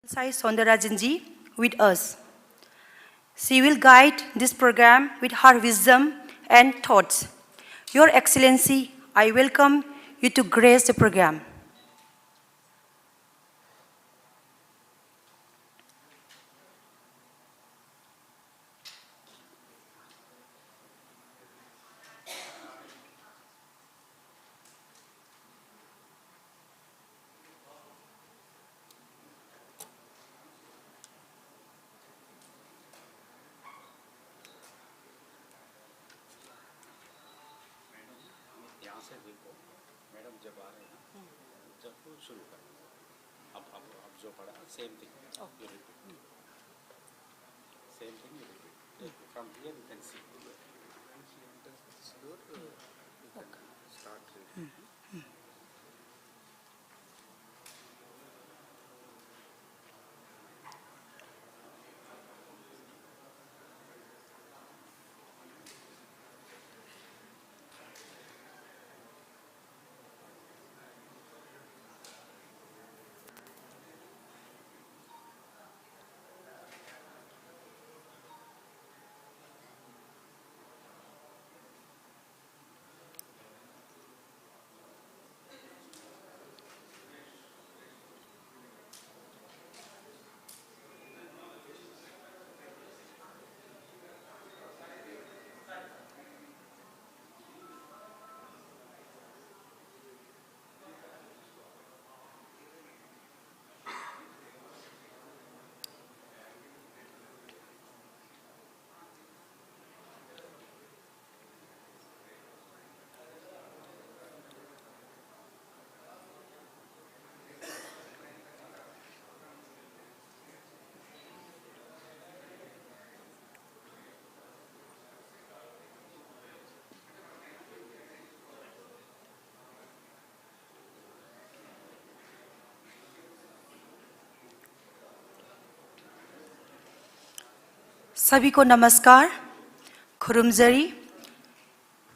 Sai Soundarajanji with us. She will guide this program with her wisdom and thoughts. Your Excellency, I welcome you to grace the program. Same thing. You repeat. Same thing you repeat. From here you can see. When she enters this door, you can start reading. सभी को नमस्कार, खुरुमजरी.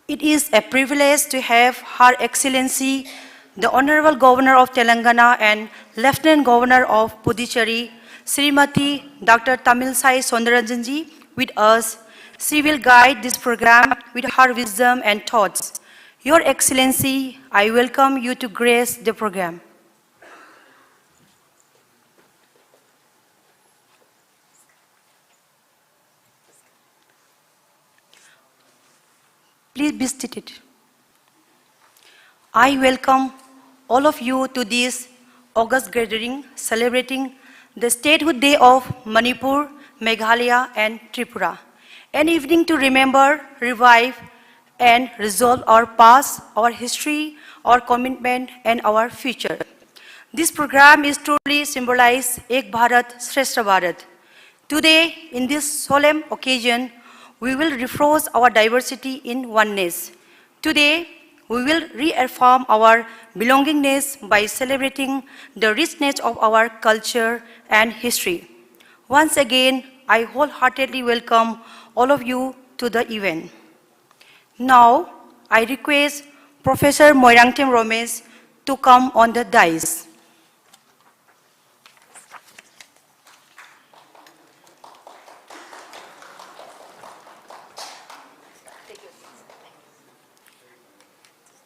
It is a privilege to have Her Excellency, the Honorable Governor of Telangana and Lieutenant Governor of Puducherry, Srimati Dr. Tamilisai Soundarajanji with us. She will guide this program with her wisdom and thoughts. Your Excellency, I welcome you to grace the program. Please be seated. I welcome all of you to this August gathering celebrating the Statehood Day of Manipur, Meghalaya and Tripura. An evening to remember, revive and resolve our past, our history, our commitment and our future. This program is truly symbolized Ek Bharat, Shrestha Bharat. Today, in this solemn occasion, we will reinforce our diversity in oneness. Today, we will reaffirm our belongingness by celebrating the richness of our culture and history. Once again, I wholeheartedly welcome all of you to the event. Now, I request Professor Moirangtem Romesh to come on the dais.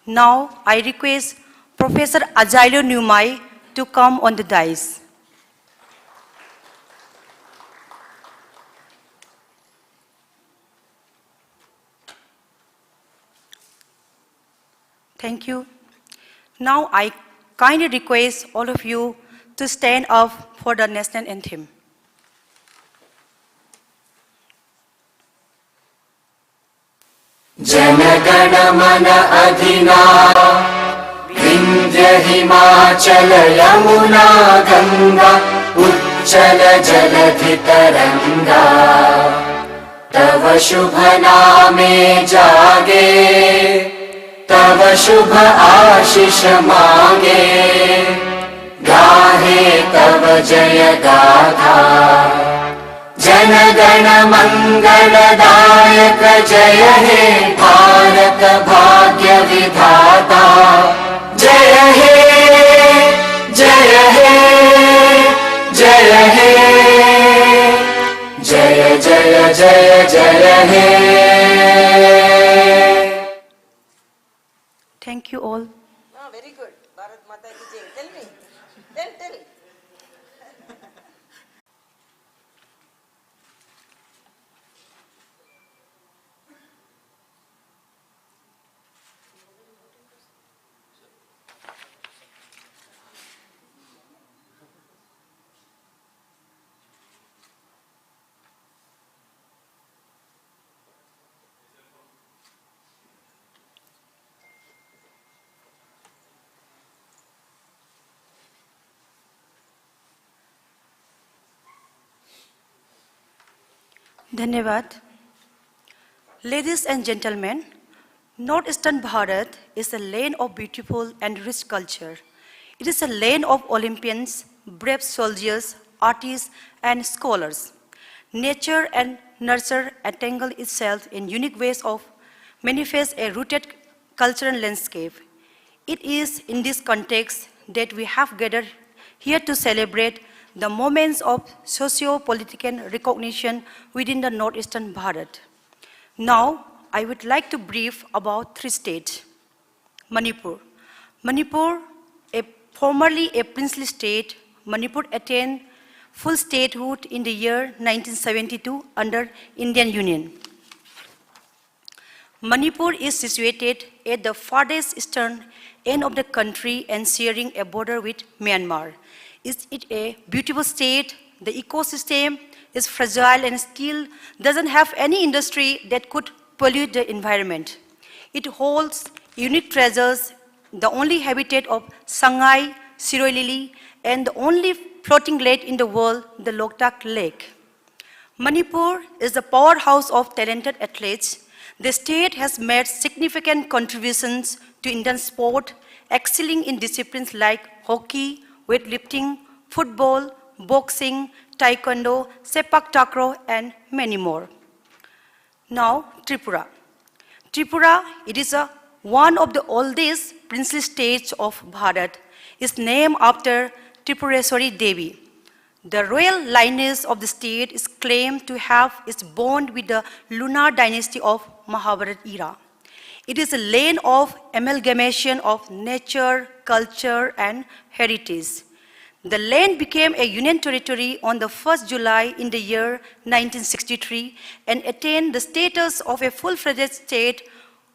Now, I request Professor Ajailo Numai to come on the dais. Thank you. Now, I kindly request all of you to stand up for the national anthem. जनगण मन अधिनायक विंध्य हिमाचल यमुना गंगा उच्चल जलधि तरंगा तव शुभ नामे जागे तव शुभ आशीष मांगे गाहे तव जय गाथा जनगण मंगलदायक जय हे भारत भाग्य विधाता जय हे जय हे जय हे जय जय जय जय हे Thank you all. Oh, very good. Bharat Mata ki jai. Tell me. Tell. Dhanyavad. Ladies and gentlemen, Northeastern Bharat is a land of beautiful and rich culture. It is a land of Olympians, brave soldiers, artists, and scholars. Nature and nurture entangle itself in unique ways of manifest a rooted cultural landscape. It is in this context that we have gathered here to celebrate the moments of socio-political recognition within the Northeastern Bharat. Now, I would like to brief about three states. Manipur. Manipur, formerly a princely state, Manipur attained full statehood in the year 1972 under Indian Union. Manipur is situated at the farthest eastern end of the country and sharing a border with Myanmar. Is it a beautiful state? The ecosystem is fragile and still doesn't have any industry that could pollute the environment. It holds unique treasures, the only habitat of Sangai, Siroi lily, and the only floating lake in the world, the Loktak Lake. Manipur is the powerhouse of talented athletes. The state has made significant contributions to Indian sport, excelling in disciplines like hockey, weightlifting, football, boxing, taekwondo, sepak takraw, and many more. Now, Tripura. Tripura, it is one of the oldest princely states of Bharat. It's named after Tripuraswari Devi. The royal lineage of the state is claimed to have its bond with the lunar dynasty of Mahabharata era. It is a land of amalgamation of nature, culture, and heritage. The land became a union territory on the 1st July in the year 1963 and attained the status of a full-fledged state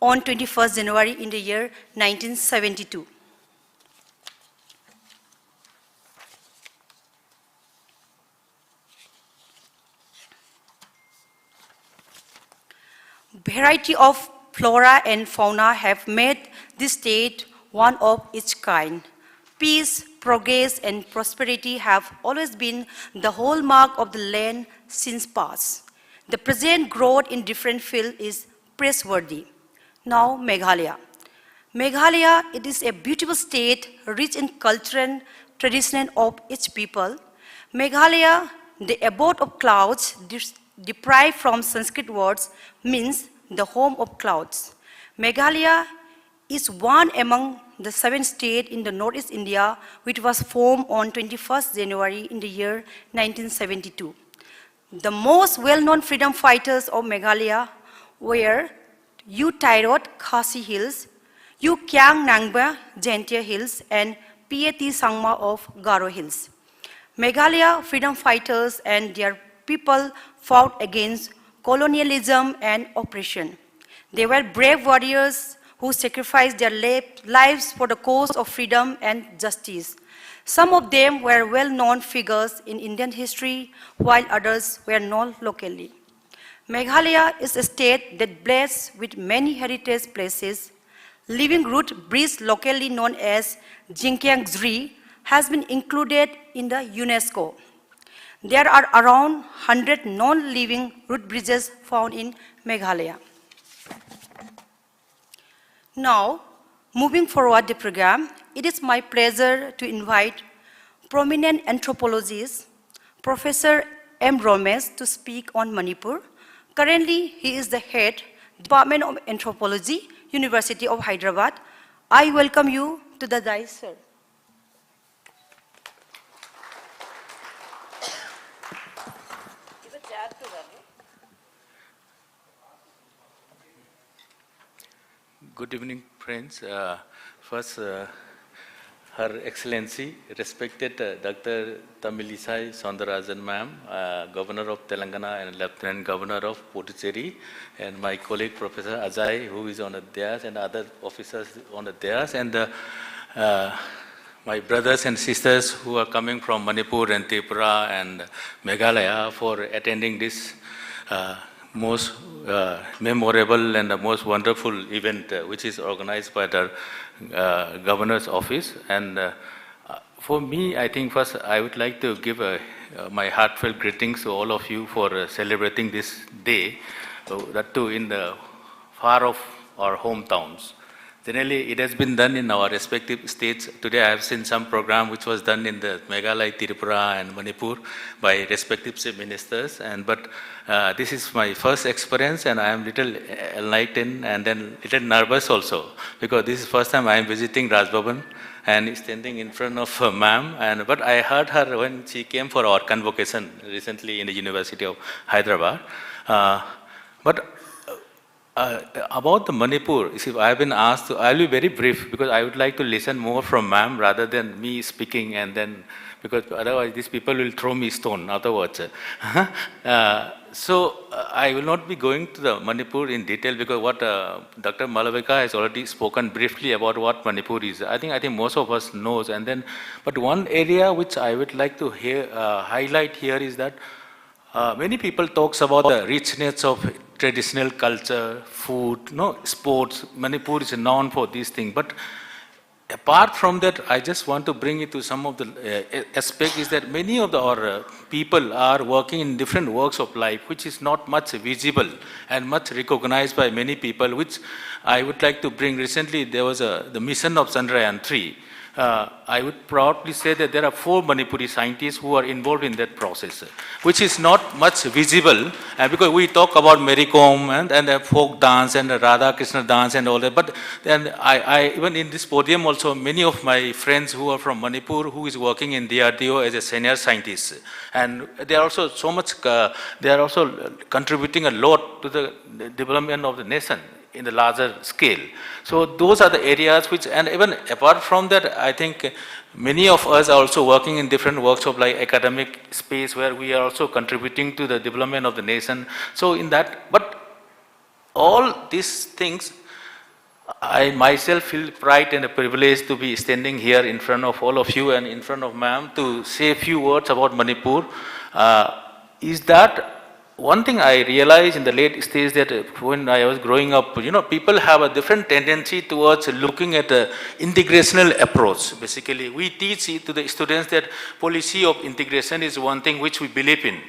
on 21st January in the year 1972. Variety of flora and fauna have made this state one of its kind. Peace, progress, and prosperity have always been the hallmark of the land since past. The present growth in different fields is praiseworthy. Now, Meghalaya. Meghalaya, it is a beautiful state rich in culture and tradition of its people. Meghalaya, the abode of clouds, derived from Sanskrit words, means the home of clouds. Meghalaya is one among the 7 states in the Northeast India, which was formed on 21st January in the year 1972. The most well-known freedom fighters of Meghalaya were U Tairot Khasi Hills, U Kyang Nangba Jaintia Hills, and P.A.T. Sangma of Garo Hills. Meghalaya freedom fighters and their people fought against colonialism and oppression. They were brave warriors who sacrificed their lives for the cause of freedom and justice. Some of them were well-known figures in Indian history, while others were known locally. Meghalaya is a state that blessed with many heritage places. Living Root Bridge, locally known as Jinkyang Zri, has been included in the UNESCO. There are around 100 non-living root bridges found in Meghalaya. Now, moving forward the program, it is my pleasure to invite prominent anthropologist, Professor M. Romesh, to speak on Manipur. Currently, he is the head, Department of Anthropology, University of Hyderabad. I welcome you to the dais, sir. Good evening, friends. First, Her Excellency, respected Dr. Tamilisai Soundarajan ma'am, Governor of Telangana and Lieutenant Governor of Puducherry, and my colleague Professor Ajay, who is on the dais, and other officers on the dais, and my brothers and sisters who are coming from Manipur and Tripura and Meghalaya for attending this most memorable and the most wonderful event which is organized by the Governor's Office. And for me, I think first I would like to give my heartfelt greetings to all of you for celebrating this day, that too in the far off our hometowns. Generally, it has been done in our respective states. Today, I have seen some program which was done in the Meghalaya, Tripura, and Manipur by respective chief ministers. But this is my first experience, and I am little enlightened and then little nervous also, because this is first time I am visiting Raj Bhavan and standing in front of ma'am. But I heard her when she came for our convocation recently in the University of Hyderabad. About the Manipur, if I have been asked, I'll be very brief because I would like to listen more from ma'am rather than me speaking, and then because otherwise these people will throw me stone afterwards. So I will not be going to the Manipur in detail because what Dr. Malavika has already spoken briefly about what Manipur is. I think most of us knows. But one area which I would like to highlight here is that many people talks about the richness of traditional culture, food, sports. Manipur is known for these things. But apart from that, I just want to bring it to some of the aspects is that many of our people are working in different walks of life, which is not much visible and much recognized by many people, which I would like to bring. Recently, there was the mission of Chandrayaan 3. I would proudly say that there are 4 Manipuri scientists who are involved in that process, which is not much visible, because we talk about Mary Kom and the folk dance and the Radha Krishna dance and all that. But then I even in this podium also, many of my friends who are from Manipur who is working in DRDO as a senior scientist, and they are also so much, they are also contributing a lot to the development of the nation in the larger scale. So those are the areas which, and even apart from that, I think many of us are also working in different workshops like academic space where we are also contributing to the development of the nation. So in that, but all these things, I myself feel pride and a privilege to be standing here in front of all of you and in front of ma'am to say a few words about Manipur. Is that one thing I realized in the late stage that when I was growing up, people have a different tendency towards looking at an integrational approach. Basically, we teach to the students that policy of integration is one thing which we believe in.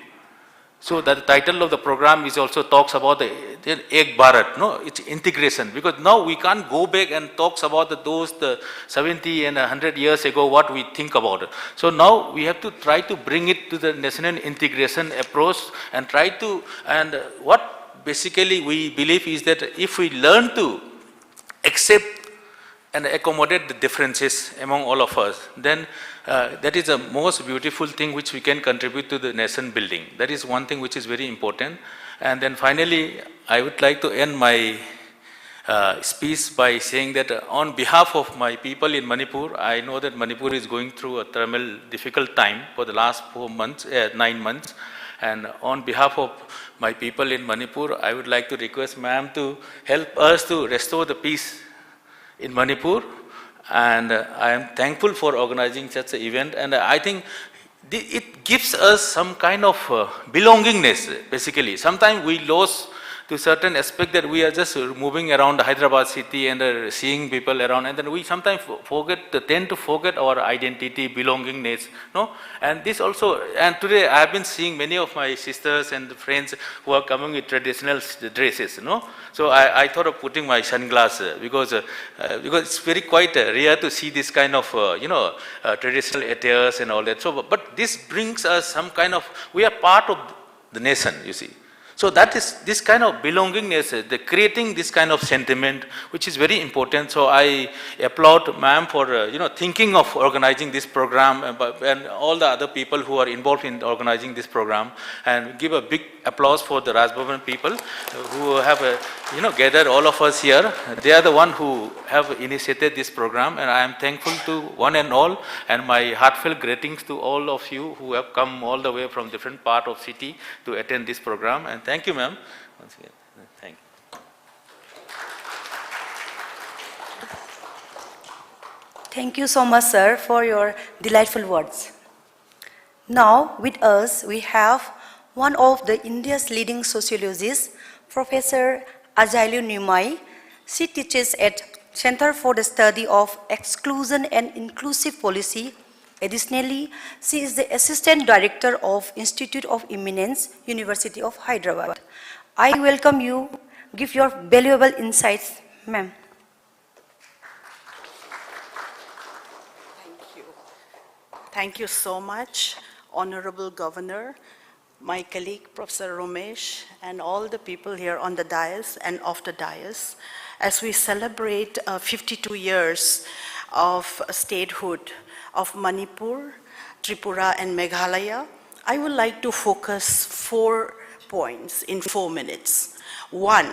So that the title of the program is also talks about the Ek Bharat, it's integration, because now we can't go back and talks about the 70 and 100 years ago what we think about it. So now we have to try to bring it to the national integration approach and try to, and what basically we believe is that if we learn to accept and accommodate the differences among all of us, then that is the most beautiful thing which we can contribute to the nation building. That is one thing which is very important. And then finally, I would like to end my speech by saying that on behalf of my people in Manipur, I know that Manipur is going through a terrible, difficult time for the last 9 months. And on behalf of my people in Manipur, I would like to request ma'am to help us to restore the peace in Manipur. And I am thankful for organizing such an event, and I think it gives us some kind of belongingness, basically. Sometimes we lose to certain aspect that we are just moving around Hyderabad city and seeing people around, and then we sometimes tend to forget our identity, belongingness, And this also, and today I have been seeing many of my sisters and friends who are coming with traditional dresses, So I thought of putting my sunglasses because it's very quite rare to see this kind of, traditional attires and all that. So, but this brings us some kind of, we are part of the nation, you see. So that is this kind of belongingness, the creating this kind of sentiment, which is very important. So I applaud ma'am for thinking of organizing this program, and all the other people who are involved in organizing this program, and give a big applause for the Raj Bhavan people who have gathered all of us here. They are the one who have initiated this program, and I am thankful to one and all, and my heartfelt greetings to all of you who have come all the way from different part of city to attend this program. And thank you, ma'am. Once again, thank you. Thank you so much, sir, for your delightful words. Now, with us, we have one of the India's leading sociologists, Professor Ajailu Nimai. She teaches at Center for the Study of Exclusion and Inclusive Policy. Additionally, she is the Assistant Director of Institute of Eminence, University of Hyderabad. I welcome you. Give your valuable insights, ma'am. Thank you. Thank you so much, Honorable Governor, my colleague, Professor Romesh, and all the people here on the dais and off the dais, as we celebrate 52 years of statehood of Manipur, Tripura, and Meghalaya. I would like to focus 4 points in 4 minutes. 1,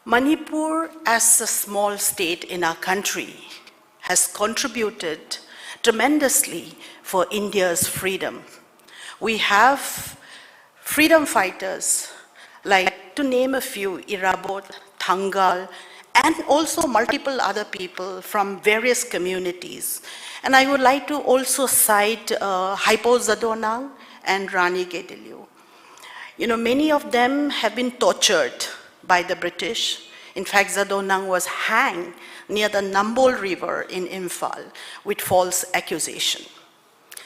Manipur, as a small state in our country, has contributed tremendously for India's freedom. We have freedom fighters, like, to name a few, Irabot, Thangal, and also multiple other people from various communities. And I would like to also cite Hypo Zadonang and Rani Gediliu. Many of them have been tortured by the British. In fact, Zadonang was hanged near the Nambol River in Imphal with false accusation.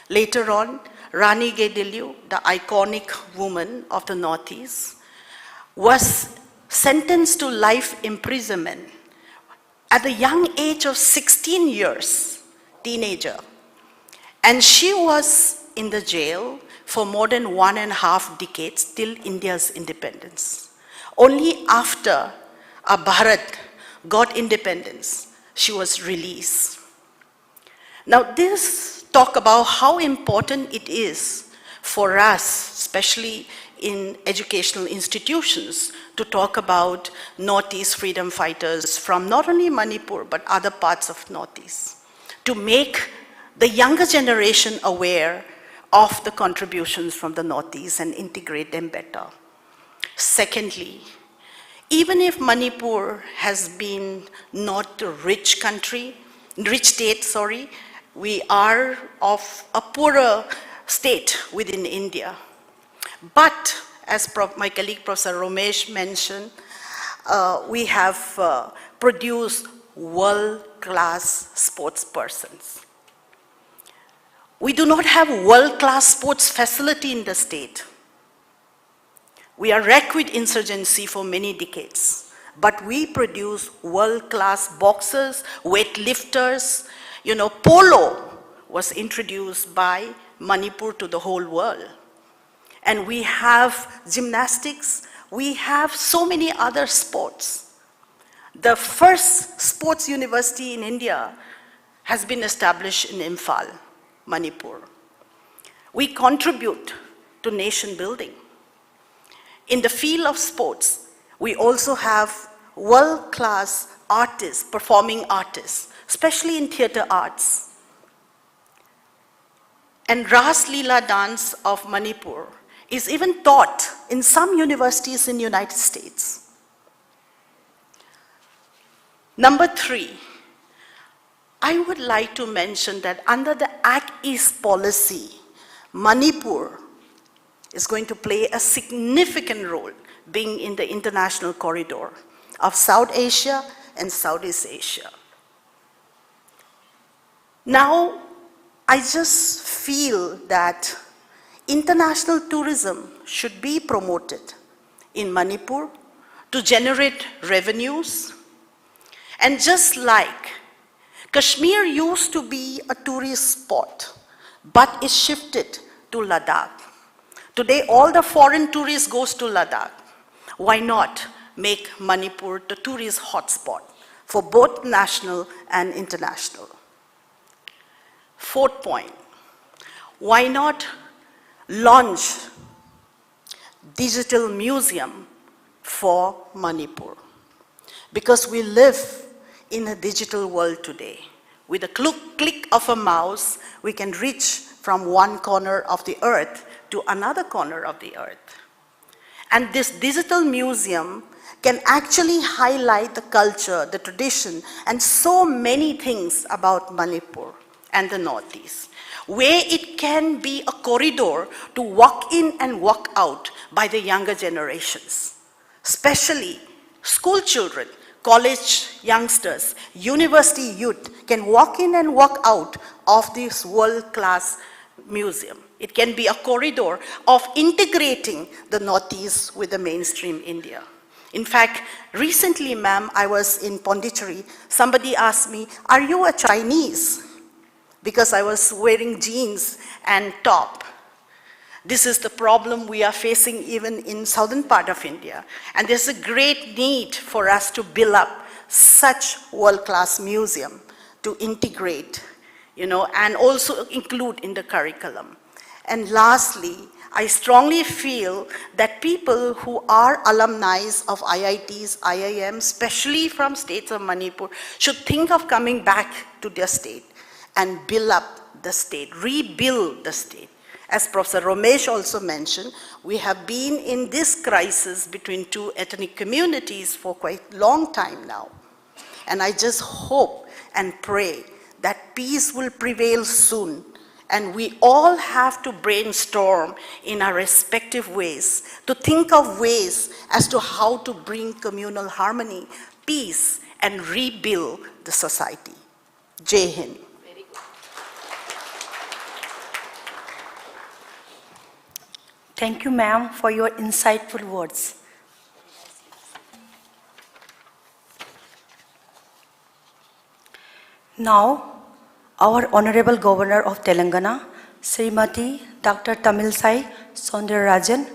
Later on, Rani Gediliu, the iconic woman of the Northeast, was sentenced to life imprisonment at the young age of 16 years, teenager. And she was in the jail for more than 1.5 decades till India's independence. Only after Bharat got independence, she was released. Now this talk about how important it is for us, especially in educational institutions, to talk about Northeast freedom fighters from not only Manipur, but other parts of Northeast, to make the younger generation aware of the contributions from the Northeast and integrate them better. Secondly, even if Manipur has been not a rich state, we are of a poorer state within India. But, as my colleague Professor Romesh mentioned, we have produced world-class sports persons. We do not have world-class sports facility in the state. We are wrecked with insurgency for many decades, but we produce world-class boxers, weightlifters. Polo was introduced by Manipur to the whole world. And we have gymnastics, we have so many other sports. The first sports university in India has been established in Imphal, Manipur. We contribute to nation building. In the field of sports, we also have world-class artists, performing artists, especially in theater arts. And Ras Leela dance of Manipur is even taught in some universities in the United States. Number 3, I would like to mention that under the Act East policy, Manipur is going to play a significant role being in the international corridor of South Asia and Southeast Asia. Now, I just feel that international tourism should be promoted in Manipur to generate revenues. And just like Kashmir used to be a tourist spot, but it shifted to Ladakh Today, all the foreign tourists goes to Ladakh. Why not make Manipur the tourist hotspot for both national and international? Fourth point, why not launch digital museum for Manipur? Because we live in a digital world today. With a click of a mouse, we can reach from one corner of the earth to another corner of the earth. And this digital museum can actually highlight the culture, the tradition, and so many things about Manipur and the Northeast, where it can be a corridor to walk in and walk out by the younger generations, especially school children, college youngsters, university youth can walk in and walk out of this world-class museum. It can be a corridor of integrating the Northeast with the mainstream India. In fact, recently, ma'am, I was in Pondicherry. Somebody asked me, "Are you a Chinese?" Because I was wearing jeans and top. This is the problem we are facing even in southern part of India. And there's a great need for us to build up such world-class museum to integrate, and also include in the curriculum. And lastly, I strongly feel that people who are alumni of IITs, IIMs, especially from states of Manipur, should think of coming back to their state and build up the state, rebuild the state. As Professor Ramesh also mentioned, we have been in this crisis between two ethnic communities for quite a long time now. And I just hope and pray that peace will prevail soon. And we all have to brainstorm in our respective ways, to think of ways as to how to bring communal harmony, peace, and rebuild the society. Jai Hind. Thank you, ma'am, for your insightful words. Now, our Honorable Governor of Telangana, Srimati Dr. Tamilsai Soundararajan,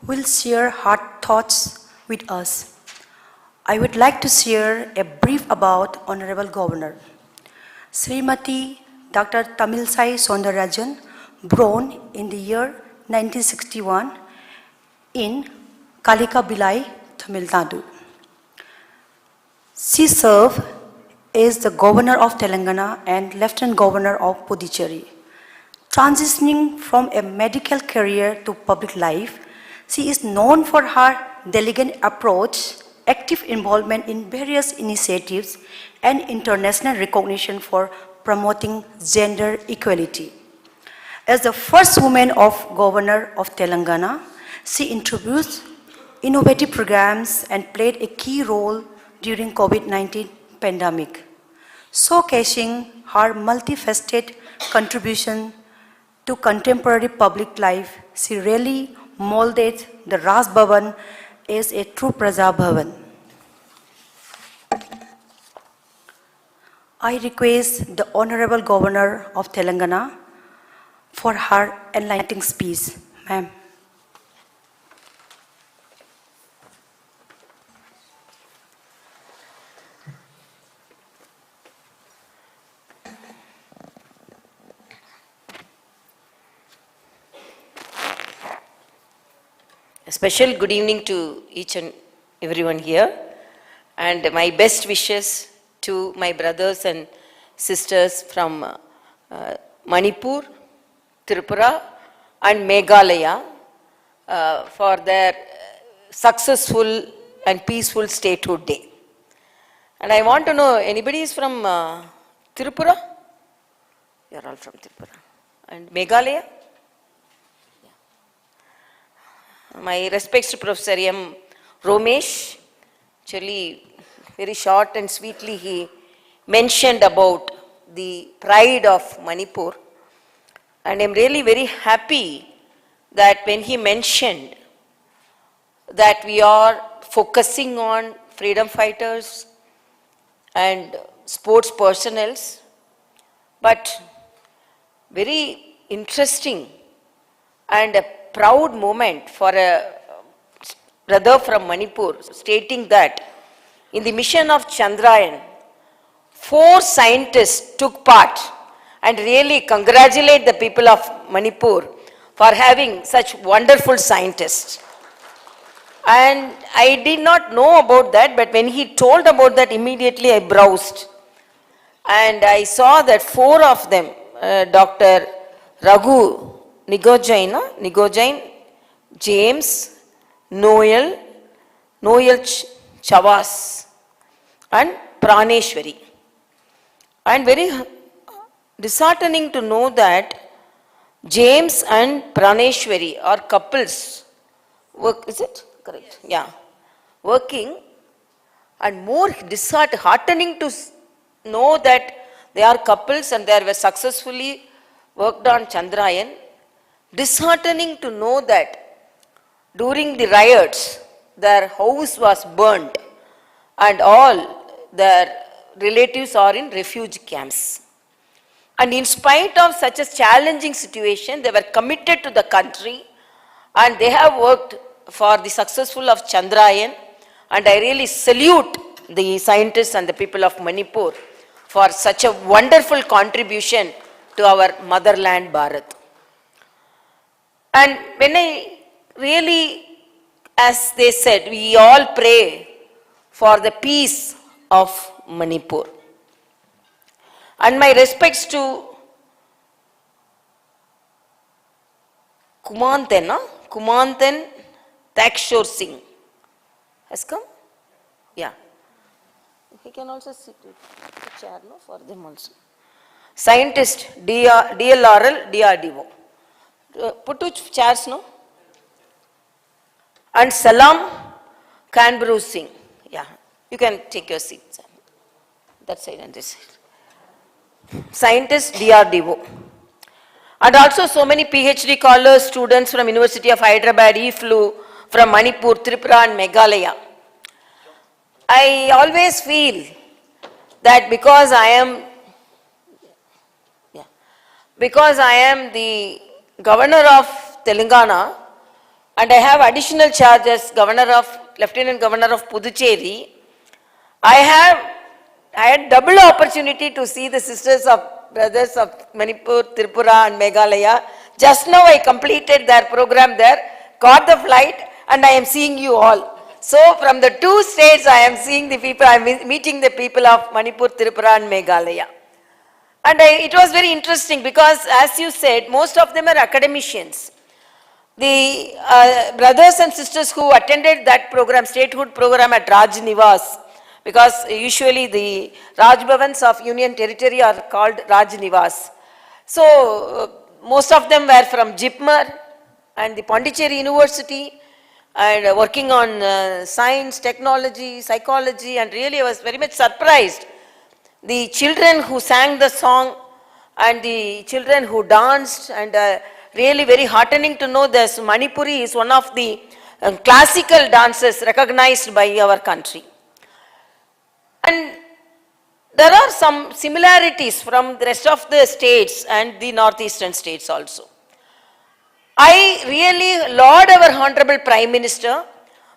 will share her thoughts with us. I would like to share a brief about Honorable Governor. Srimati Dr. Tamilsai Soundararajan, born in the year 1961 in Kalikabilai, Tamil Nadu. She served as the Governor of Telangana and Lieutenant Governor of Puducherry. Transitioning from a medical career to public life, she is known for her diligent approach, active involvement in various initiatives, and international recognition for promoting gender equality. As the first woman of Governor of Telangana, she introduced innovative programs and played a key role during COVID-19 pandemic, showcasing her multifaceted contribution to contemporary public life. She really molded the Raj Bhavan as a true Praja Bhavan. I request the Honorable Governor of Telangana for her enlightening speech. Ma'am. A special good evening to each and everyone here, and my best wishes to my brothers and sisters from Manipur, Tripura and Meghalaya for their successful and peaceful statehood day. And I want to know, anybody is from Tripura? You are all from Tripura. And Meghalaya? My respects to Professor M. Ramesh. Actually, very short and sweetly he mentioned about the pride of Manipur. And I'm really very happy that when he mentioned that we are focusing on freedom fighters and sports personnel, but very interesting and a proud moment for a brother from Manipur stating that in the mission of Chandrayaan, 4 scientists took part, and really congratulate the people of Manipur for having such wonderful scientists. And I did not know about that, but when he told about that, immediately I browsed. And I saw that 4 of them, Dr. Raghu Nigojain, James, Noel Chavas, and Praneshwari. And very disheartening to know that James and Praneshwari are couples. Is it correct? Yeah. Working, and more disheartening to know that they are couples and they were successfully worked on Chandrayaan. Disheartening to know that during the riots, their house was burnt and all their relatives are in refugee camps. And in spite of such a challenging situation, they were committed to the country and they have worked for the successful of Chandrayaan. And I really salute the scientists and the people of Manipur for such a wonderful contribution to our motherland Bharat. And when I really, as they said, we all pray for the peace of Manipur. And my respects to Kumanten Takshor Singh. Has come? Yeah. He can also sit with the chair, no, for them also. Scientist, DLRL, DRDO. Put 2 chairs, no? And Salam Kanbru Singh. Yeah, you can take your seats. That side and this side. Scientist, DRDO. And also so many PhD scholars, students from University of Hyderabad, he flew from Manipur, Tripura and Meghalaya. I always feel that because I am the governor of Telangana and I have additional charge as Lieutenant Governor of Puducherry, I had double opportunity to see the brothers of Manipur, Tripura and Meghalaya. Just now I completed their program there, got the flight, and I am seeing you all. So from the 2 states I am seeing the people, I am meeting the people of Manipur, Tripura and Meghalaya. And it was very interesting because, as you said, most of them are academicians. The brothers and sisters who attended that program, Statehood program at Raj Nivas, because usually the Raj Bhavans of Union Territory are called Raj Nivas. So most of them were from JIPMER and the Pondicherry University and working on science, technology, psychology, and really I was very much surprised. The children who sang the song and the children who danced, and really very heartening to know this Manipuri is one of the classical dances recognized by our country. And there are some similarities from the rest of the states and the northeastern states also. I really laud our Honorable Prime Minister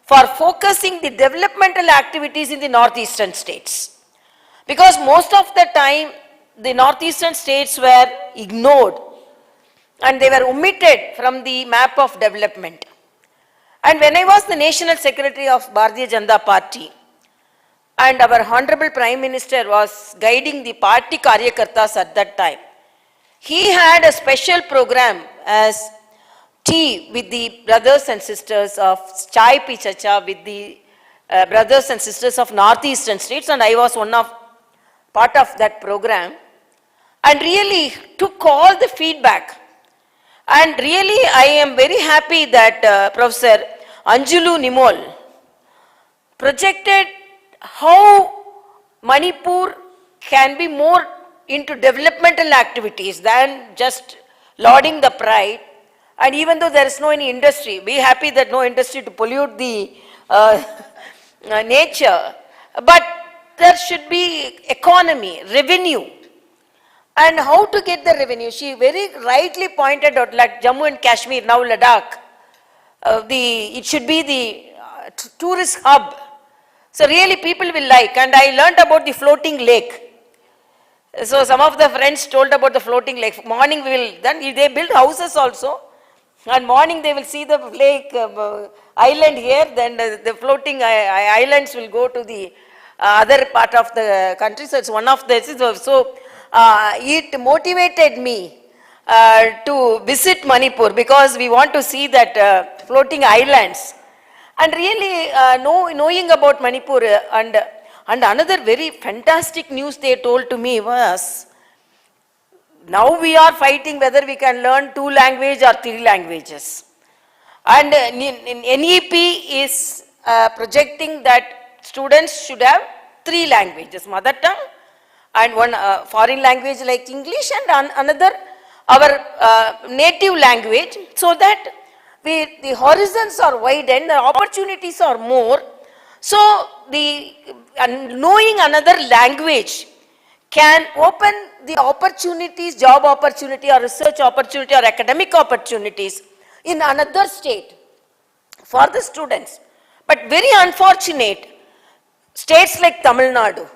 for focusing the developmental activities in the northeastern states. Because most of the time, the northeastern states were ignored and they were omitted from the map of development. And when I was the National Secretary of Bharatiya Janata Party, and our Honorable Prime Minister was guiding the party Karyakartas at that time, he had a special program as tea with the brothers and sisters of Chai Pi Chacha with the brothers and sisters of northeastern states, and I was part of that program, and really took all the feedback. And really I am very happy that Professor Anjulu Nimol projected how Manipur can be more into developmental activities than just lauding the pride. And even though there is no any industry, be happy that no industry to pollute the nature, but there should be economy, revenue. And how to get the revenue? She very rightly pointed out, like Jammu and Kashmir, now Ladakh. it should be the tourist hub. So really people will like, and I learnt about the floating lake. So some of the friends told about the floating lake. Morning we will, then they build houses also, and morning they will see the lake island here, then the floating islands will go to the other part of the country. So it's one of the, so it motivated me to visit Manipur because we want to see that floating islands. And really knowing about Manipur and another very fantastic news they told to me was, now we are fighting whether we can learn 2 languages or 3 languages. And NEP is projecting that students should have 3 languages, mother tongue and one foreign language like English and another our native language, so that the horizons are widened, the opportunities are more. So knowing another language can open the opportunities, job opportunity or research opportunity or academic opportunities in another state for the students. But very unfortunate, states like Tamil Nadu,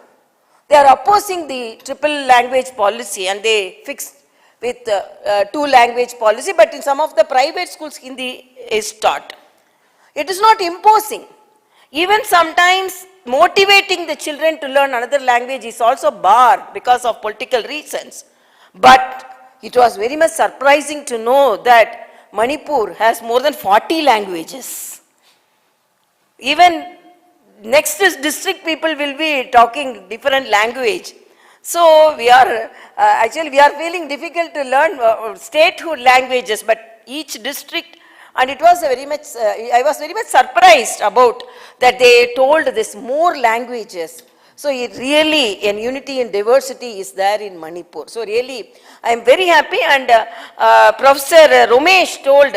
they are opposing the triple language policy and they fixed with 2 language policy, but in some of the private schools Hindi is taught. It is not imposing. Even sometimes motivating the children to learn another language is also barred because of political reasons. But it was very much surprising to know that Manipur has more than 40 languages. Even next district people will be talking different language. So we are, actually we are feeling difficult to learn statehood languages, but each district, and it was very much, I was very much surprised about that they told this more languages. So it really, an unity in diversity is there in Manipur. So really, I am very happy, and Professor Romesh told,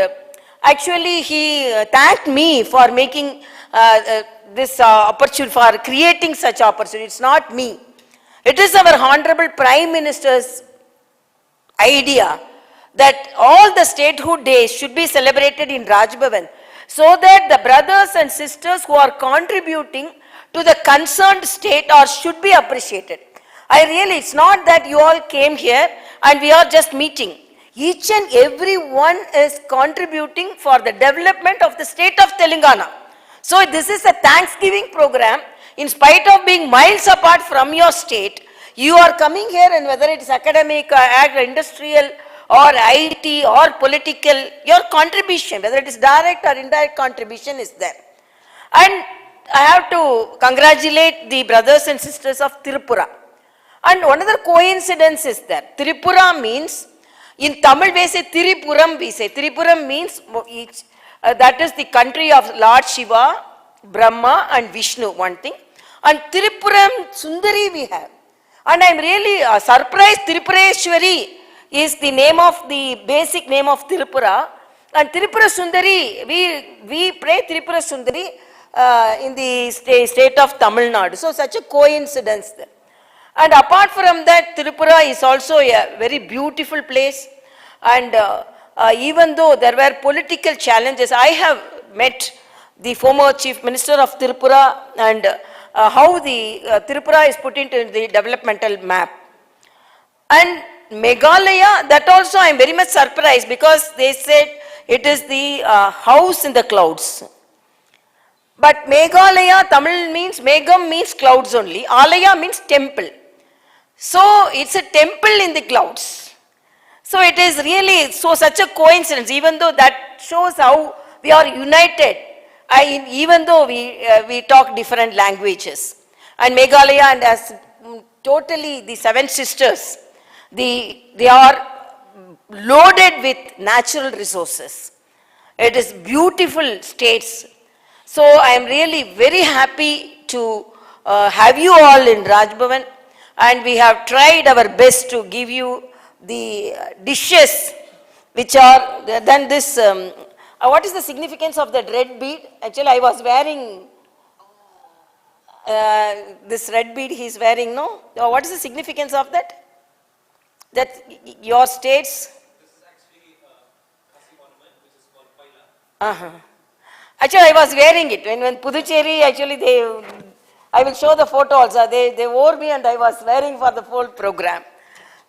actually he thanked me for making this opportunity, for creating such opportunity. It's not me. It is our Honorable Prime Minister's idea that all the statehood days should be celebrated in Raj Bhavan, so that the brothers and sisters who are contributing to the concerned state or should be appreciated. It's not that you all came here and we are just meeting. Each and every one is contributing for the development of the state of Telangana. So this is a Thanksgiving program. In spite of being miles apart from your state, you are coming here, and whether it is academic, industrial or IT or political, your contribution, whether it is direct or indirect contribution, is there. And I have to congratulate the brothers and sisters of Tripura. And another coincidence is there. Tripura means, in Tamil we say Tripuram, we say. Tripuram means, that is the country of Lord Shiva, Brahma and Vishnu, one thing. And Tripuram Sundari we have. And I am really surprised Tripureshwari is the name of the basic name of Tripura. And Tripura Sundari, we pray Tripura Sundari in the state of Tamil Nadu. So such a coincidence there. And apart from that, Tripura is also a very beautiful place. And even though there were political challenges, I have met the former Chief Minister of Tripura, and how the Tripura is put into the developmental map. And Meghalaya, that also I am very much surprised, because they said it is the house in the clouds. But Meghalaya, Tamil means, Megham means clouds only, Alaya means temple. So it's a temple in the clouds. So it is really such a coincidence, even though that shows how we are united. Even though we talk different languages. And Meghalaya, and as totally the 7 sisters, they are loaded with natural resources. It is beautiful states. So I am really very happy to have you all in Raj Bhavan, and we have tried our best to give you the dishes which are, then this, what is the significance of that red bead? Actually, I was wearing this red bead he is wearing, no? What is the significance of that? That your states? This is actually a Kasi ornament, which is called Paila. Actually, I was wearing it. When Puducherry, actually, I will show the photo also. They wore me and I was wearing for the whole program.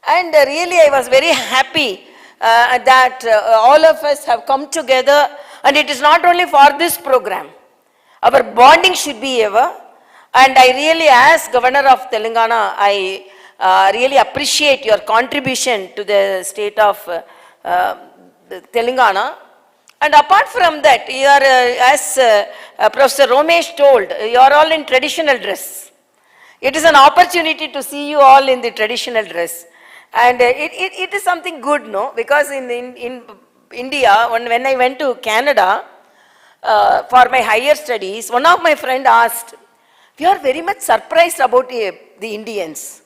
And really, I was very happy that all of us have come together. And it is not only for this program. Our bonding should be ever. And I really, as Governor of Telangana, I really appreciate your contribution to the state of Telangana. And apart from that, you are, as Professor Romesh told, you are all in traditional dress. It is an opportunity to see you all in the traditional dress. And it is something good, no? Because in India, when I went to Canada for my higher studies, one of my friends asked, we are very much surprised about the Indians.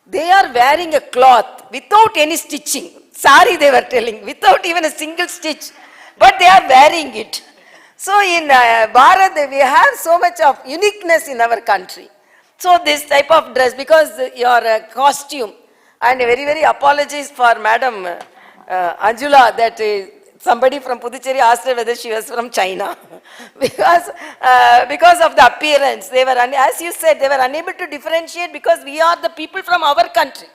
They are wearing a cloth without any stitching. Sari, they were telling, without even a single stitch. But they are wearing it. So in Bharat, we have so much of uniqueness in our country. So this type of dress, because your costume, and very, very apologies for Madam Anjula that somebody from Puducherry asked her whether she was from China. because of the appearance, they were, as you said, they were unable to differentiate because we are the people from our country.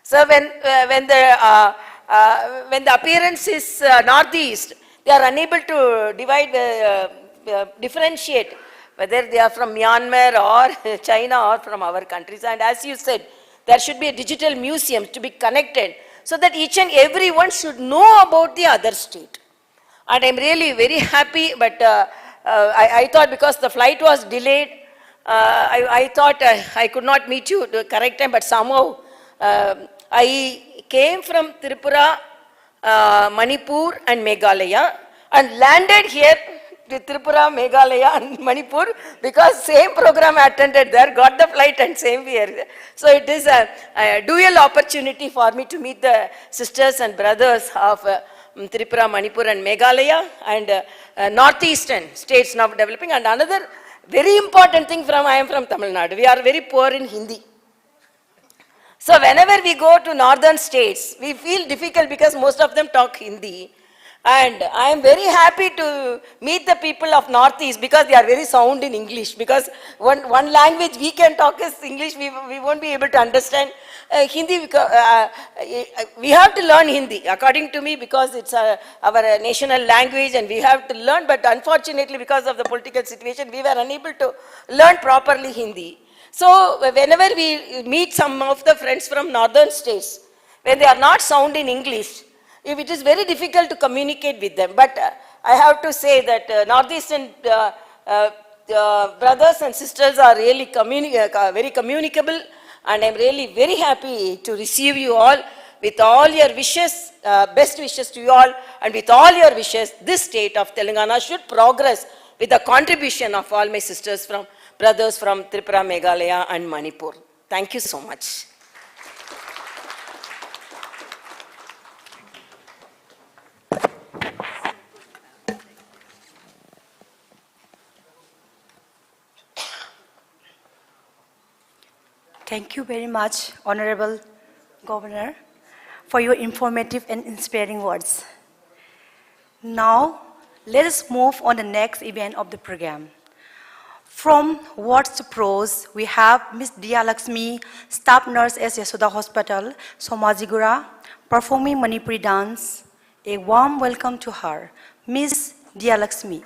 So when the appearance is northeast, they are unable to differentiate whether they are from Myanmar or China or from our countries. And as you said, there should be a digital museum to be connected so that each and everyone should know about the other state. And I'm really very happy, but I thought because the flight was delayed, I thought I could not meet you at the correct time, but somehow I came from Tripura, Manipur and Meghalaya and landed here to Tripura, Meghalaya and Manipur because same program I attended there, got the flight and same here. So it is a dual opportunity for me to meet the sisters and brothers of Tripura, Manipur and Meghalaya and northeastern states now developing. And another very important thing I am from Tamil Nadu, we are very poor in Hindi. So whenever we go to northern states, we feel difficult because most of them talk Hindi. And I am very happy to meet the people of Northeast because they are very sound in English. Because one language we can talk is English, we won't be able to understand Hindi. We have to learn Hindi, according to me, because it's our national language and we have to learn. But unfortunately, because of the political situation, we were unable to learn properly Hindi. So whenever we meet some of the friends from northern states, when they are not sound in English, it is very difficult to communicate with them. But I have to say that northeastern brothers and sisters are really very communicable, and I'm really very happy to receive you all with all your wishes, best wishes to you all, and with all your wishes, this state of Telangana should progress with the contribution of all my sisters from brothers from Tripura, Meghalaya and Manipur. Thank you so much. Thank you very much, Honorable Governor, for your informative and inspiring words. Now, let us move on the next event of the program. From words to prose, we have Ms. Diya Lakshmi, staff nurse at Yasoda Hospital, Somajigura, performing Manipuri dance. A warm welcome to her, Ms. Diya Lakshmi.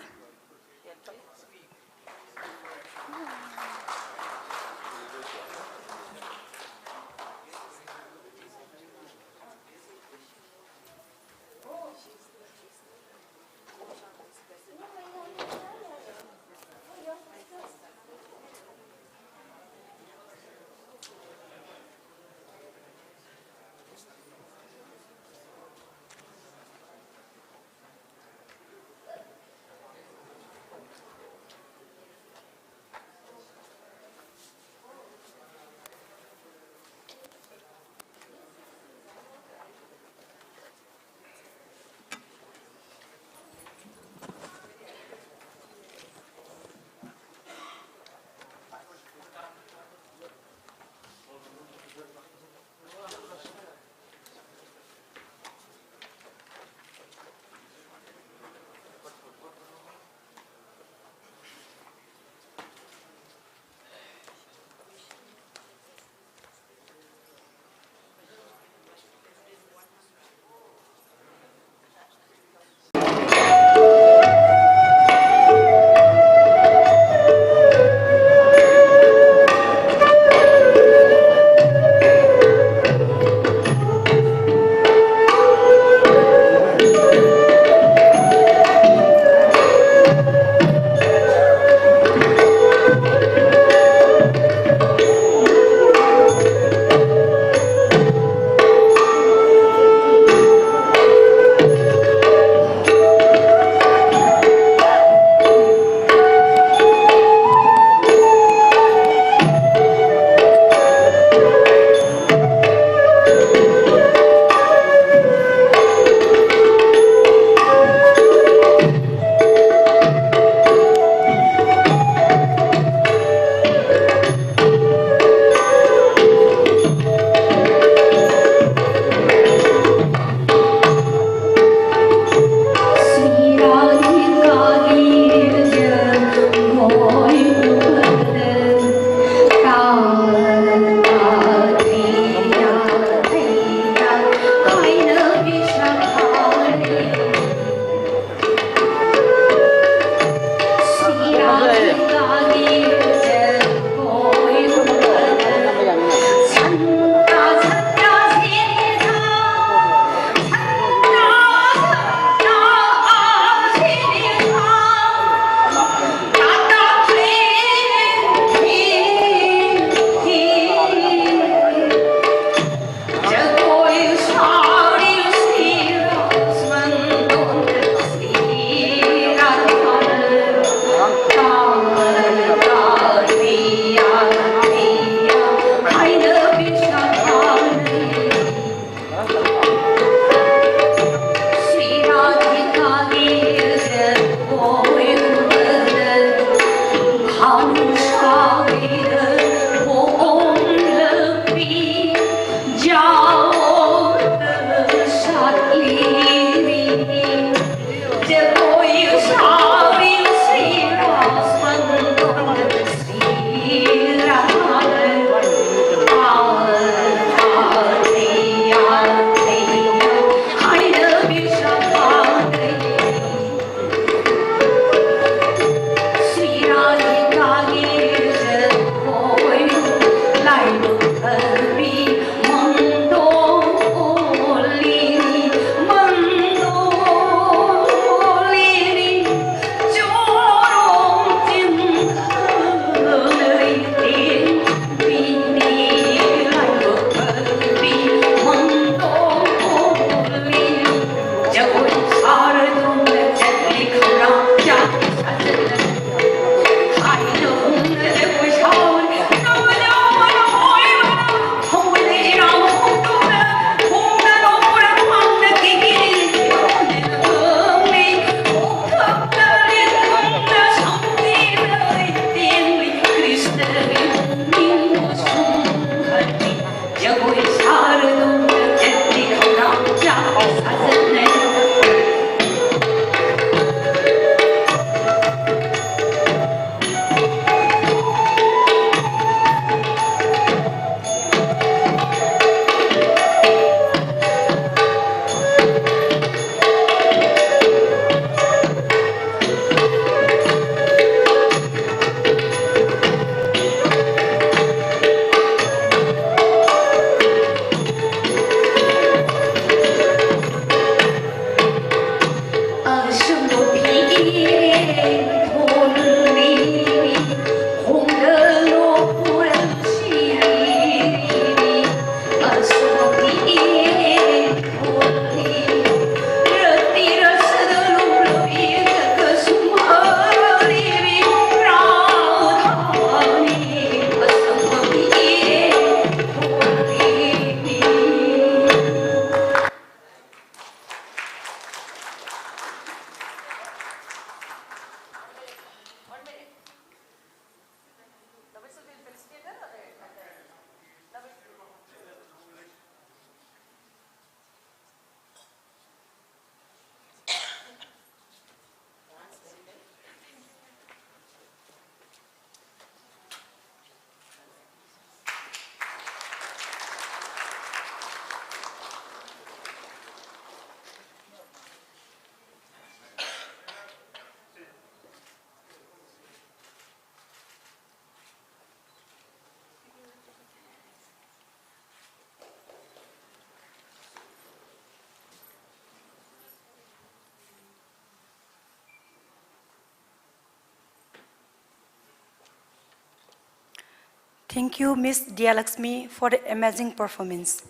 Thank you, Ms. Dialaxmi, for the amazing performance.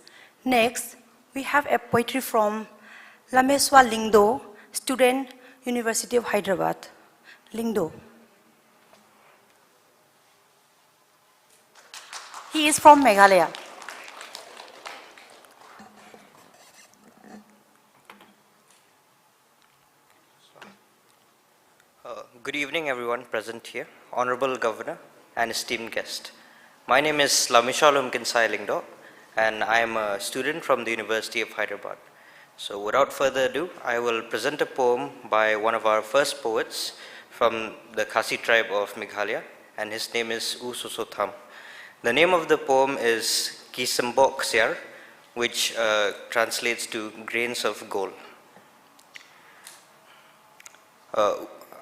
Next, we have a poetry from Lameswa Lingdo, student, University of Hyderabad. Lingdo. He is from Meghalaya. Good evening, everyone present here, Honorable Governor and esteemed guest. My name is Lamishalum Kinsai Lingdo, and I am a student from the University of Hyderabad. So without further ado, I will present a poem by one of our first poets from the Khasi tribe of Meghalaya, and his name is U Susotham. The name of the poem is Kisambok Siar, which translates to grains of gold.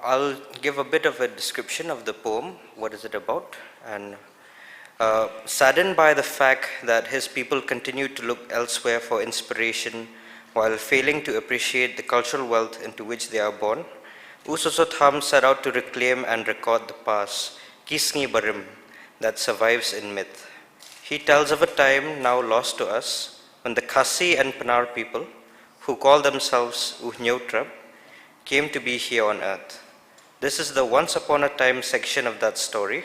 I'll give a bit of a description of the poem, what is it about, and saddened by the fact that his people continue to look elsewhere for inspiration while failing to appreciate the cultural wealth into which they are born, Usosotham set out to reclaim and record the past, Kisngi Barim, that survives in myth. He tells of a time now lost to us when the Khasi and Panar people, who call themselves Uhnyotrab, came to be here on earth. This is the once upon a time section of that story,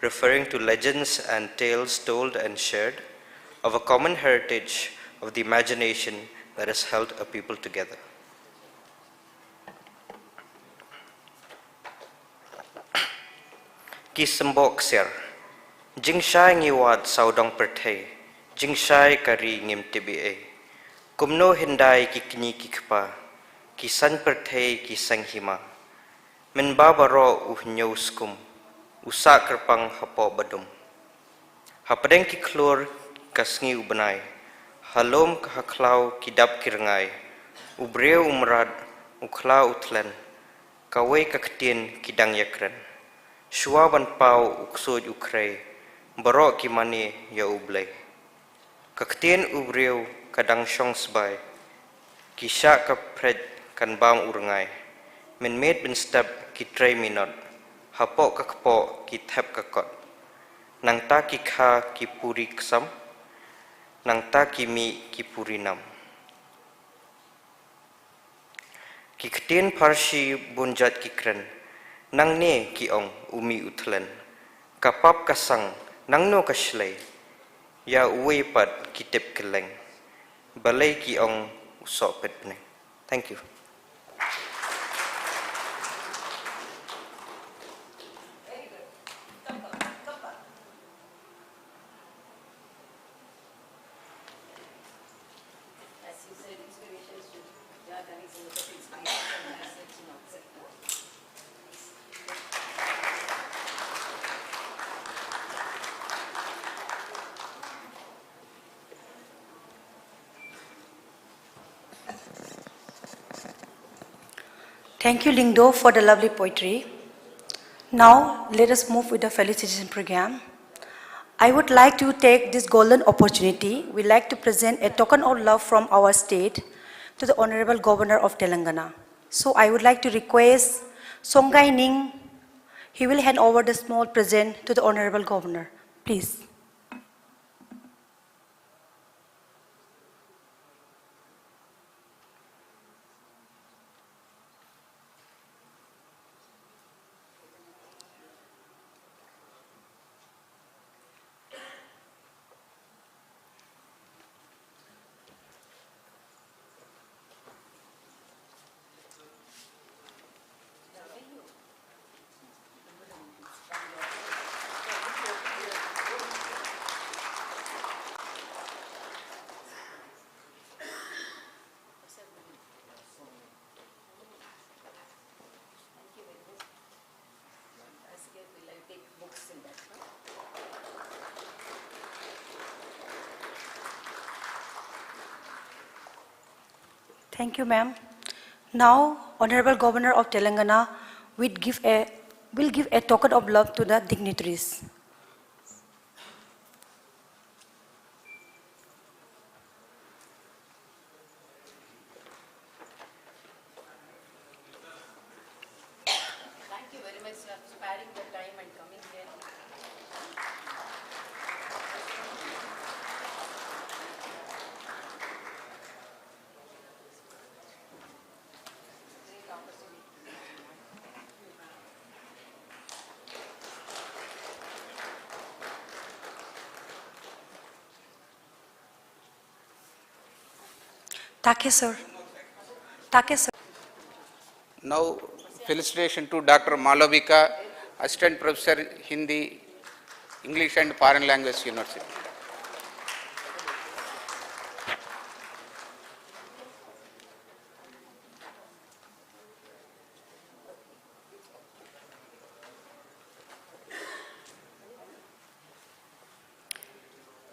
referring to legends and tales told and shared of a common heritage of the imagination that has held a people together. Kisambok Siar, Jingshai ngiwad saudong perthe, Jingshai kari ngim tibi Kumno hindai kikni kikpa, Kisan perthe kisang hima, Min babaro uhnyo skum, Usak kerpang hapo badum. Hapadeng ki klor kasngi ubenai, Halom kahaklau kidap kirengai, Ubreu umrad, uklau utlen, Kawe kaktin kidang yakren, Shua ban pau uksoj ukrei, Barok kimani ya ublei. Kaktin ubreu kadang syong sbai, Kisha kapred kan bam urengai, Min med bin step ki trei minot, Hapok kakpo ki thep kakot, Nang ta ki kha ki puri ksam, Nang ta ki mi ki puri nam. Ki ktin parshi bunjat ki kren, Nang ne ki ong umi utlen, Kapap kasang nang no kashlay, Ya uwe pat ki tip keleng, Balay ki ong usok petne. Thank you. Thank you, Lingdo, for the lovely poetry. Now, let us move with the felicitation program. I would like to take this golden opportunity. We like to present a token of love from our state to the Honorable Governor of Telangana. So I would like to request Songai Ning. He will hand over the small present to the Honorable Governor. Please. Thank you, ma'am. Now, Honorable Governor of Telangana will give a token of love to the dignitaries. Thank you very much for sparing the time and coming here. Take, sir. Take, sir. Now, felicitation to Dr. Malavika, Assistant Professor, Hindi, English and Foreign Language University.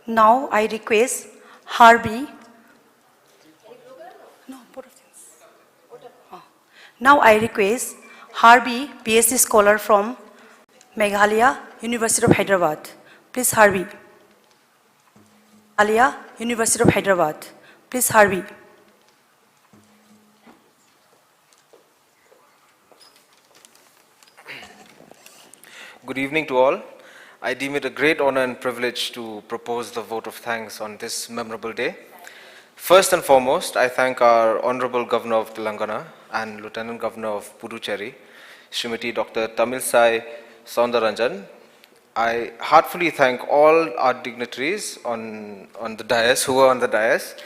Now I request Harvey. No, both of them. Now I request Harvey, PhD scholar from Meghalaya, University of Hyderabad. Please, Harvey. Meghalaya, University of Hyderabad. Please, Harvey. Good evening to all. I deem it a great honor and privilege to propose the vote of thanks on this memorable day. First and foremost, I thank our Honorable Governor of Telangana and Lieutenant Governor of Puducherry, Srimati Dr. Tamilisai Soundaranjan. I heartfully thank all our dignitaries on the dais, who are on the dais.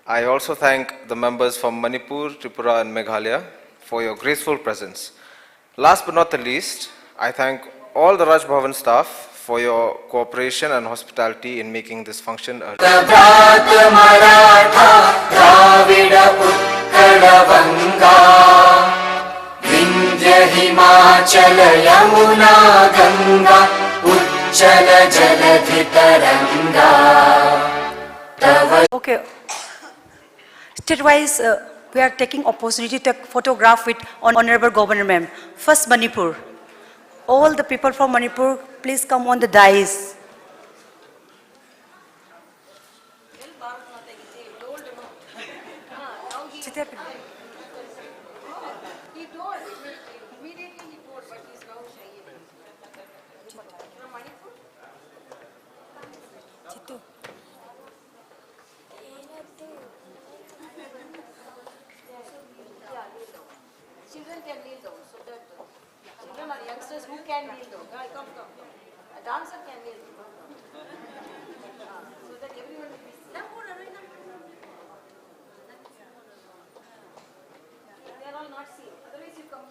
I also thank the members from Manipur, Tripura and Meghalaya for your graceful presence. Last but not the least, I thank all the Raj Bhavan staff for your cooperation and hospitality in making this function a भ्रात Maratha Dravid Utkal बंगा विंध्य हिमाचल यमुना गंगा उच्चल जलधि तरंगा तव Okay. State-wise, we are taking opportunity to take photograph with Honorable Governor Ma'am. First, Manipur. All the people from Manipur, please come on the dais. Children can kneel down, so that children are youngsters who can kneel down. Come. A dancer can kneel down. So that everyone will be seen. They are all not seen. Otherwise you come.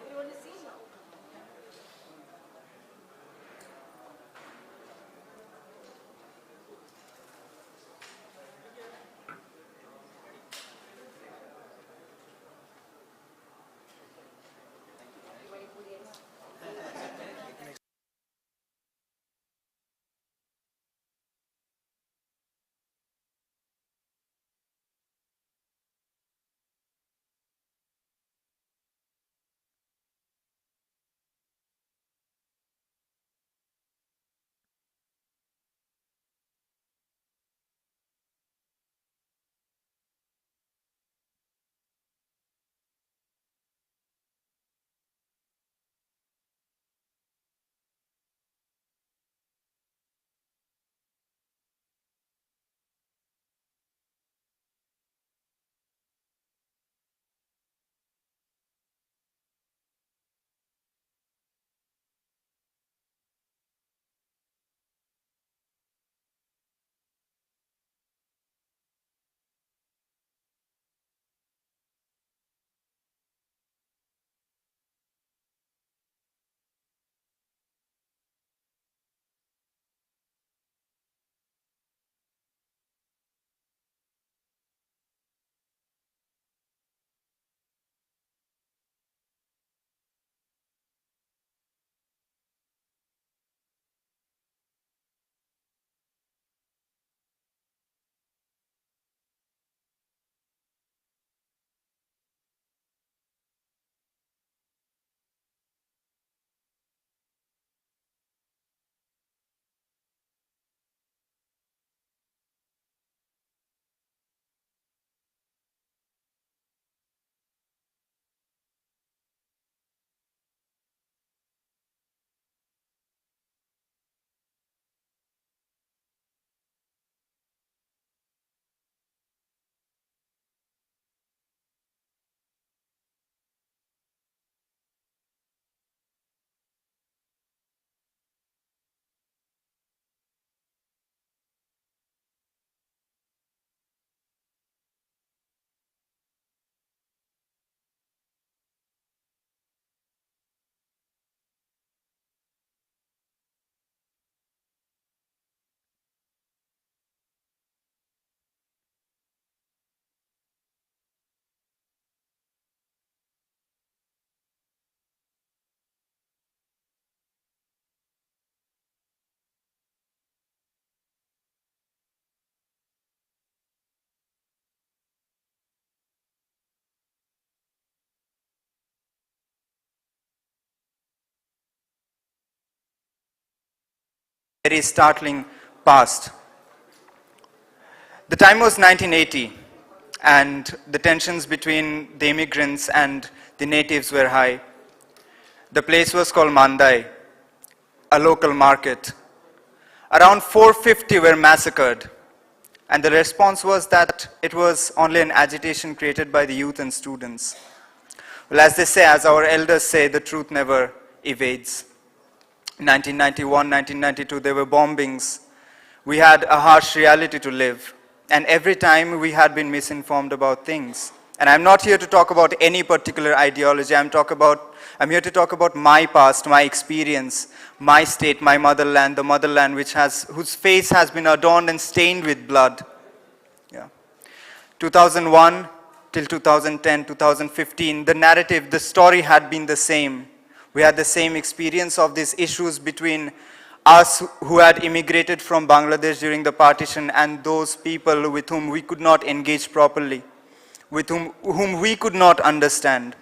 Everyone is seen now. very startling past. The time was 1980, and the tensions between the immigrants and the natives were high. The place was called Mandai, a local market. Around 450 were massacred, and the response was that it was only an agitation created by the youth and students. Well, as they say, as our elders say, the truth never evades. 1991, 1992, there were bombings. We had a harsh reality to live, and every time we had been misinformed about things. And I'm not here to talk about any particular ideology. I'm here to talk about my past, my experience, my state, my motherland, the motherland whose face has been adorned and stained with blood. Yeah. 2001 till 2010, 2015, the narrative, the story had been the same. We had the same experience of these issues between us who had immigrated from Bangladesh during the partition and those people with whom we could not engage properly, with whom we could not understand.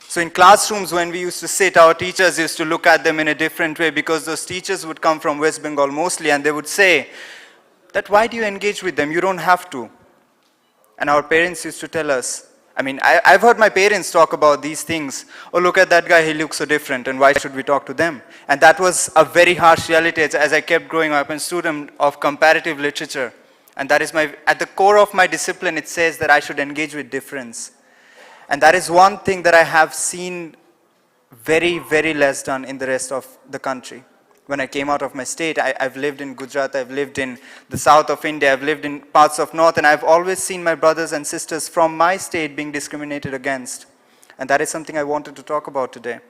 So in classrooms, when we used to sit, our teachers used to look at them in a different way, because those teachers would come from West Bengal mostly, and they would say that, why do you engage with them? You don't have to. And our parents used to tell us, I mean, I've heard my parents talk about these things. Oh, look at that guy, he looks so different, and why should we talk to them? And that was a very harsh reality as I kept growing up, a student of comparative literature. And that is at the core of my discipline, it says that I should engage with difference. And that is one thing that I have seen very, very less done in the rest of the country. When I came out of my state, I've lived in Gujarat, I've lived in the south of India, I've lived in parts of north, and I've always seen my brothers and sisters from my state being discriminated against. And that is something I wanted to talk about today.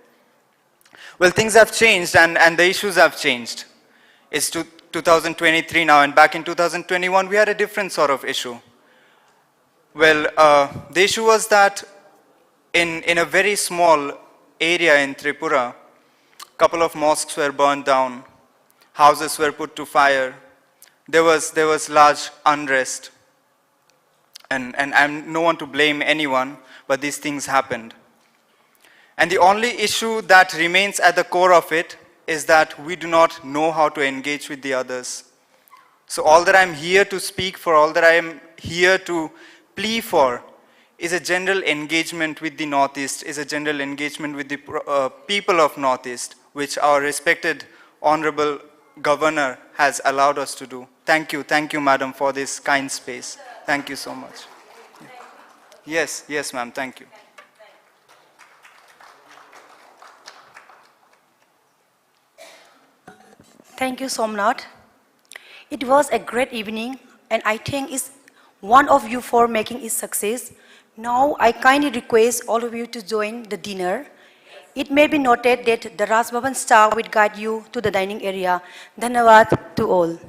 Well, things have changed, and the issues have changed. It's 2023 now, and back in 2021, we had a different sort of issue. Well, the issue was that in a very small area in Tripura, a couple of mosques were burned down, houses were put to fire, there was large unrest, and I'm no one to blame anyone, but these things happened. And the only issue that remains at the core of it is that we do not know how to engage with the others. So all that I'm here to speak for, all that I am here to plea for, is a general engagement with the Northeast, is a general engagement with the people of Northeast, which our respected Honorable Governor has allowed us to do. Thank you, Madam, for this kind space. Thank you so much. Yes, ma'am, thank you. Thank you, Somnath. It was a great evening, and I thank one of you for making it success. Now, I kindly request all of you to join the dinner. It may be noted that the Raj Bhavan staff will guide you to the dining area. Dhanyavad to all.